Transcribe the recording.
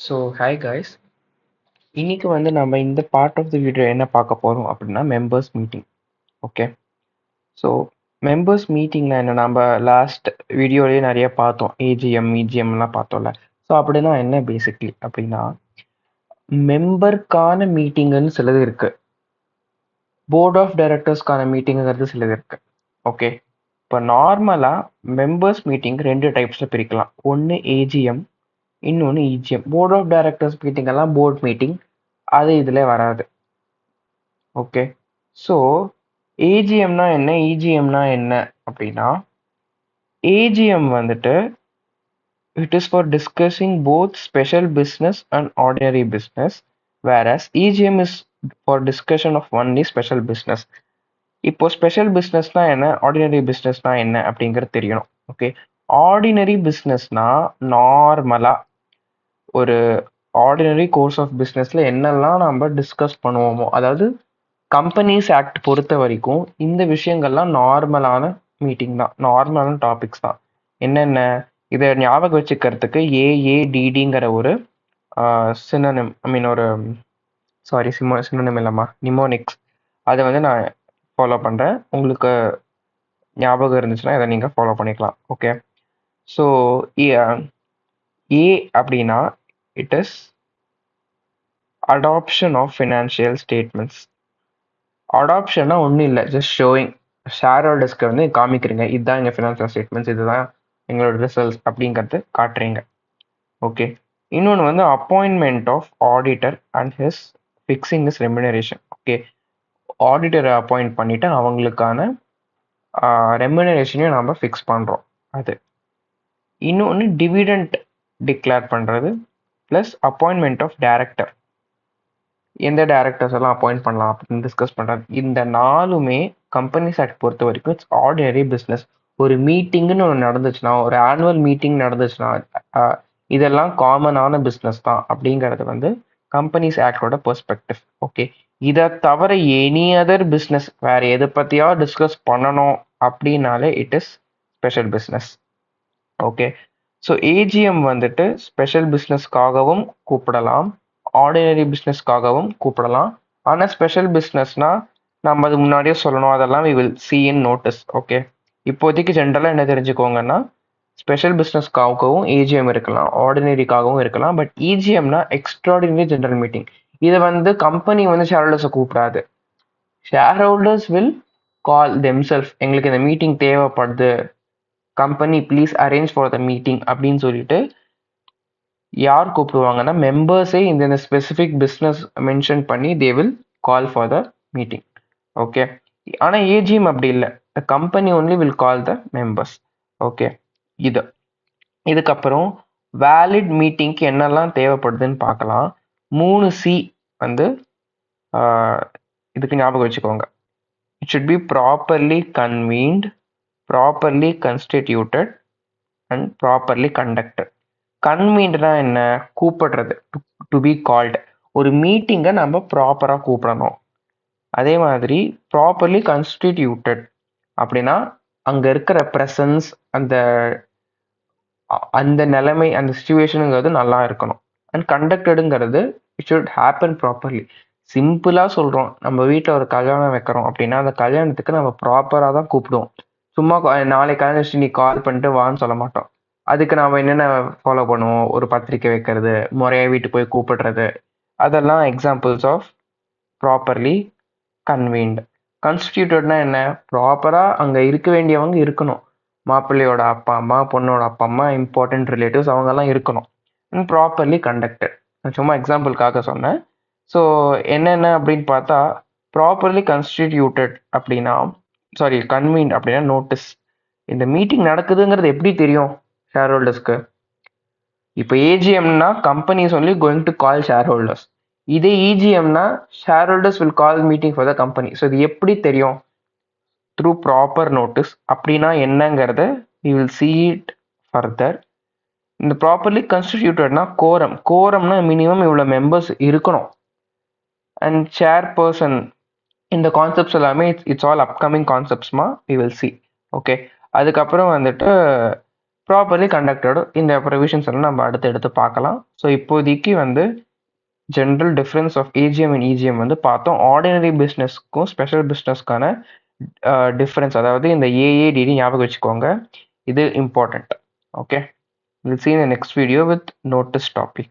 So hi guys, இன்னைக்கு வந்து நம்ம இந்த பார்ட் ஆஃப் த வீடியோ என்ன பார்க்க போகிறோம் அப்படின்னா members meeting. Okay, so members மீட்டிங்கில் என்ன நம்ம லாஸ்ட் வீடியோலேயே நிறைய பார்த்தோம், ஏஜிஎம் இஜிஎம்லாம் பார்த்தோம்ல. ஸோ அப்படின்னா என்ன பேசிக்லி அப்படின்னா, மெம்பருக்கான மீட்டிங்குன்னு சிலது இருக்கு, போர்ட் ஆஃப் டைரக்டர்ஸ்க்கான மீட்டிங்கிறது சிலது இருக்கு. ஓகே, இப்போ நார்மலாக மெம்பர்ஸ் மீட்டிங் ரெண்டு டைப்ஸில் பிரிக்கலாம். ஒன்று ஏஜிஎம், இன்னொன்று EGM. Board of directors meeting எல்லாம் போர்ட் மீட்டிங், அது இதில் வராது. ஓகே, ஸோ ஏஜிஎம்னா என்ன, இஜிஎம்னா என்ன அப்படின்னா, ஏஜிஎம் வந்துட்டு it is for discussing both special business and ordinary business, whereas EGM is for discussion of only special business. இப்போ ஸ்பெஷல் பிஸ்னஸ்னா என்ன, ஆர்டினரி பிஸ்னஸ்னா என்ன அப்படிங்கிறது தெரியணும். ஓகே, ஆர்டினரி பிஸ்னஸ்னா நார்மலாக ஒரு ஆர்டினரி கோர்ஸ் ஆஃப் பிஸ்னஸில் என்னெல்லாம் நம்ம டிஸ்கஸ் பண்ணுவோமோ, அதாவது கம்பெனிஸ் ஆக்ட் பொறுத்த வரைக்கும் இந்த விஷயங்கள்லாம் நார்மலான மீட்டிங் தான், நார்மலான டாபிக்ஸ் தான். என்னென்ன இதை ஞாபகம் வச்சுக்கிறதுக்கு ஏஏடிடிங்கிற ஒரு சினோனிம், ஐ மீன் ஒரு சாரி சினோனிம் இல்லைம்மா, நிமோனிக்ஸ், அதை வந்து நான் ஃபாலோ பண்ணுறேன். உங்களுக்கு ஞாபகம் இருந்துச்சுன்னா இதை நீங்கள் ஃபாலோ பண்ணிக்கலாம். ஓகே, ஸோ ஏ அப்படின்னா it is adoption of financial statements. அடாப்ஷன்னா ஒன்றும் இல்லை, ஜஸ்ட் ஷோயிங், ஷேர் ஹோல்டர்ஸ்க்கு வந்து காமிக்கிறீங்க, இதுதான் எங்கள் ஃபினான்ஷியல் ஸ்டேட்மெண்ட்ஸ், இதுதான் எங்களோட ரிசல்ட்ஸ் அப்படிங்கிறது காட்டுறீங்க. ஓகே, இன்னொன்று வந்து appointment of auditor and his fixing is remuneration. Okay, ஆடிட்டரை அப்பாயிண்ட் பண்ணிவிட்டு அவங்களுக்கான ரெம்யூனரேஷனையும் நம்ம ஃபிக்ஸ் பண்ணுறோம். அது இன்னொன்று டிவிடெண்ட் டிக்ளேர் பண்ணுறது, ப்ளஸ் அப்பாயின்மெண்ட் ஆஃப் டைரக்டர், எந்த டைரக்டர்ஸ் எல்லாம் அப்பாயிண்ட் பண்ணலாம் அப்படின்னு டிஸ்கஸ் பண்ணுறாங்க. இந்த நாலுமே கம்பெனிஸ் ஆக்ட் பொறுத்த வரைக்கும் இட்ஸ் ஆர்டினரி பிஸ்னஸ். ஒரு மீட்டிங்னு ஒன்று நடந்துச்சுன்னா, ஒரு ஆனுவல் மீட்டிங் நடந்துச்சுன்னா, இதெல்லாம் காமனான பிஸ்னஸ் தான் அப்படிங்கிறது வந்து கம்பெனிஸ் ஆக்டோட பெர்ஸ்பெக்டிவ். ஓகே, இதை தவிர எனி அதர் பிஸ்னஸ் வேற எதை பற்றியா டிஸ்கஸ் பண்ணணும் அப்படின்னாலே it is special business. Okay, so AGM வந்துட்டு ஸ்பெஷல் பிஸ்னஸ்க்காகவும் கூப்பிடலாம், ஆர்டினரி பிஸ்னஸ்க்காகவும் கூப்பிடலாம். ஆனால் ஸ்பெஷல் பிஸ்னஸ்னா நம்ம அது முன்னாடியே சொல்லணும், அதெல்லாம் we will see in notice. Okay, இப்போதைக்கு ஜென்ரலாக என்ன தெரிஞ்சுக்கோங்கன்னா, ஸ்பெஷல் பிஸ்னஸ்க்காகவும் ஏஜிஎம் இருக்கலாம், ஆர்டினரிக்காகவும் இருக்கலாம். பட் இஜிஎம்னா எக்ஸ்ட்ராடினரி ஜென்ரல் மீட்டிங். இதை வந்து கம்பெனி வந்து ஷேர் ஹோல்டர்ஸை கூப்பிடாது, share holders will call themselves, எங்களுக்கு இந்த மீட்டிங் தேவைப்படுது, company please arrange for the meeting அப்படின்னு சொல்லிட்டு யார் கூப்பிடுவாங்கன்னா, மெம்பர்ஸே இந்த ஸ்பெசிஃபிக் பிஸ்னஸ் மென்ஷன் பண்ணி they will call for the meeting. Okay, ஆனால் ஏஜிஎம் அப்படி இல்லை, the company only will call the members. Okay, இதுக்கப்புறம் வேலிட் மீட்டிங்க்கு என்னெல்லாம் தேவைப்படுதுன்னு பார்க்கலாம். 3C வந்து இதுக்கு ஞாபகம் வச்சுக்கோங்க. It should be properly convened, properly constituted and properly conducted. கன்வீன்ட்னா என்ன, கூப்பிடுறது, டு பி கால்டு. ஒரு மீட்டிங்கை நம்ம ப்ராப்பராக கூப்பிடணும். அதே மாதிரி ப்ராப்பர்லி கன்ஸ்டிடியூட்டட் அப்படின்னா அங்கே இருக்கிற ப்ரெசன்ஸ், அந்த அந்த நிலைமை, அந்த சுச்சுவேஷனுங்கிறது நல்லா இருக்கணும். அண்ட் கண்டக்டடுங்கிறது இட் ஷுட் ஹேப்பன் ப்ராப்பர்லி. சிம்பிளாக சொல்கிறோம், நம்ம வீட்டில் ஒரு கல்யாணம் வைக்கிறோம் அப்படின்னா அந்த கல்யாணத்துக்கு நம்ம ப்ராப்பராக தான் கூப்பிடுவோம். சும்மா நாளைக்கு கல்யாணம் நீ கால் பண்ணிட்டு வான்னு சொல்ல மாட்டோம். அதுக்கு நாம் என்னென்ன ஃபாலோ பண்ணுவோம், ஒரு பத்திரிக்கை வைக்கிறது, முறையாக வீட்டுக்கு போய் கூப்பிடுறது, அதெல்லாம் எக்ஸாம்பிள்ஸ் ஆஃப் ப்ராப்பர்லி கன்வீன்டு. கான்ஸ்டிடியூட்டட்னா என்ன, ப்ராப்பராக அங்கே இருக்க வேண்டியவங்க இருக்கணும், மாப்பிள்ளையோட அப்பா அம்மா, பொண்ணோட அப்பா அம்மா, இம்பார்ட்டன்ட் ரிலேட்டிவ்ஸ் அவங்கெல்லாம் இருக்கணும். அண்ட் ப்ராப்பர்லி கண்டக்டட், சும்மா எக்ஸாம்பிளுக்காக சொன்னேன். ஸோ என்னென்ன அப்படின்னு பார்த்தா, ப்ராப்பர்லி கன்ஸ்டிடியூட்டட் அப்படின்னா, சாரி கன்வீன்ட் அப்படின்னா நோட்டீஸ். இந்த மீட்டிங் நடக்குதுங்கிறது எப்படி தெரியும் ஷேர் ஹோல்டர்ஸ்க்கு? இப்போ ஏஜிஎம்னா companies only going to call share holders. இதே இஜிஎம்னா share holders will call meeting for the company. So இது எப்படி தெரியும்? Through proper notice. அப்படின்னா என்னங்கிறத you will see it further. இந்த ப்ராப்பர்லி கன்ஸ்டிடியூட்டட்னா கோரம், கோரம்னா மினிமம் இவ்வளோ மெம்பர்ஸ் இருக்கணும். அண்ட் சேர் பர்சன், இந்த கான்செப்ட்ஸ் எல்லாமே இட்ஸ் ஆல் அப்கமிங் கான்செப்ட்ஸ்மா வி வில் சி. ஓகே, அதுக்கப்புறம் வந்துட்டு ப்ராப்பர்லி கண்டக்டட். இந்த ப்ரொவிஷன்ஸ் எல்லாம் நம்ம அடுத்து எடுத்து பார்க்கலாம். ஸோ இப்போதைக்கு வந்து general difference of AGM and EGM வந்து பார்த்தோம். ஆர்டினரி பிஸ்னஸ்க்கும் ஸ்பெஷல் பிஸ்னஸ்க்கான டிஃப்ரென்ஸ், அதாவது இந்த ஏஏடிடி ஞாபகம் வச்சுக்கோங்க. இது important. Okay, we'll see in the next video with notice topic.